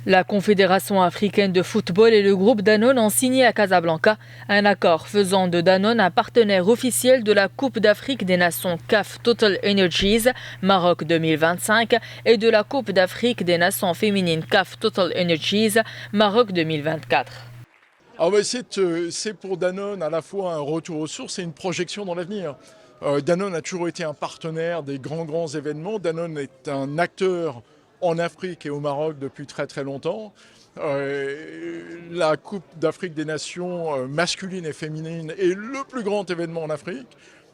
La Confédération africaine de football et le groupe Danone ont signé à Casablanca un accord faisant de Danone un partenaire officiel de la Coupe d'Afrique des Nations CAF Total Energies Maroc 2025 et de la Coupe d'Afrique des Nations féminines CAF Total Energies Maroc 2024. C'est pour Danone à la fois un retour aux sources et une projection dans l'avenir. Danone a toujours été un partenaire des grands événements. Danone est un acteur en Afrique et au Maroc depuis très longtemps. La Coupe d'Afrique des Nations masculine et féminine est le plus grand événement en Afrique.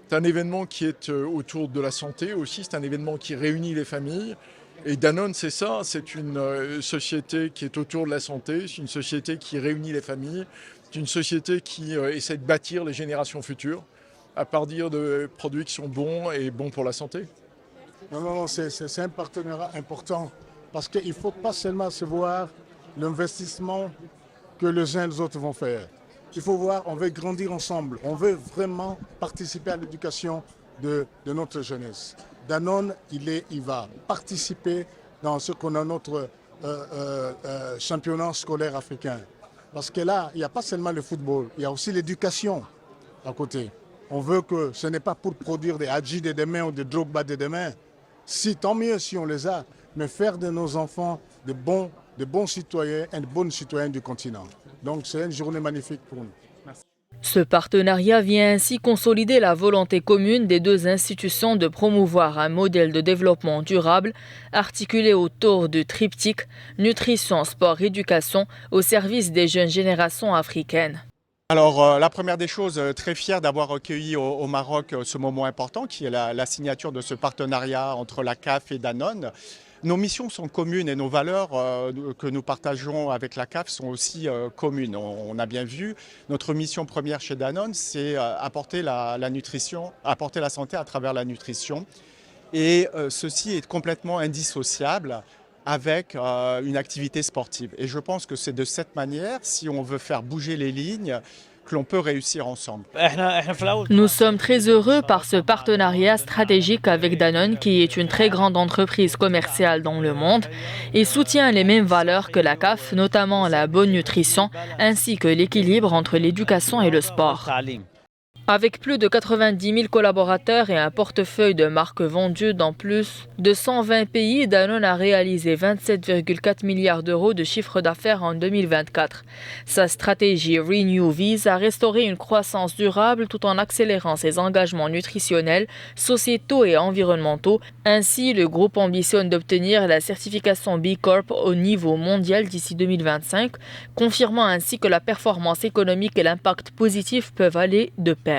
C'est un événement qui est autour de la santé aussi, c'est un événement qui réunit les familles. Et Danone, c'est ça, c'est une société qui est autour de la santé, c'est une société qui réunit les familles, c'est une société qui essaie de bâtir les générations futures à partir de produits qui sont bons et bons pour la santé. Non, c'est un partenariat important parce qu'il ne faut pas seulement se voir l'investissement que les uns et les autres vont faire. Il faut voir, on veut grandir ensemble, on veut vraiment participer à l'éducation de notre jeunesse. Danone, il va participer dans ce qu'on a notre championnat scolaire africain. Parce que là, il n'y a pas seulement le football, il y a aussi l'éducation à côté. On veut que ce n'est pas pour produire des Hadji de demain ou des Drogba de demain. Si, tant mieux si on les a, mais faire de nos enfants de bons citoyens et de bonnes citoyennes du continent. Donc c'est une journée magnifique pour nous. Merci. Ce partenariat vient ainsi consolider la volonté commune des deux institutions de promouvoir un modèle de développement durable articulé autour du triptyque nutrition, sport, éducation au service des jeunes générations africaines. Alors la première des choses, très fier d'avoir recueilli au Maroc ce moment important qui est la signature de ce partenariat entre la CAF et Danone. Nos missions sont communes et nos valeurs que nous partageons avec la CAF sont aussi communes. On a bien vu, notre mission première chez Danone, c'est apporter la nutrition, apporter la santé à travers la nutrition. Et ceci est complètement indissociable avec une activité sportive. Et je pense que c'est de cette manière, si on veut faire bouger les lignes, que l'on peut réussir ensemble. Nous sommes très heureux par ce partenariat stratégique avec Danone, qui est une très grande entreprise commerciale dans le monde et soutient les mêmes valeurs que la CAF, notamment la bonne nutrition, ainsi que l'équilibre entre l'éducation et le sport. Avec plus de 90 000 collaborateurs et un portefeuille de marques vendues dans plus de 120 pays, Danone a réalisé 27,4 milliards d'euros de chiffre d'affaires en 2024. Sa stratégie Renew vise à restaurer une croissance durable tout en accélérant ses engagements nutritionnels, sociétaux et environnementaux. Ainsi, le groupe ambitionne d'obtenir la certification B Corp au niveau mondial d'ici 2025, confirmant ainsi que la performance économique et l'impact positif peuvent aller de pair.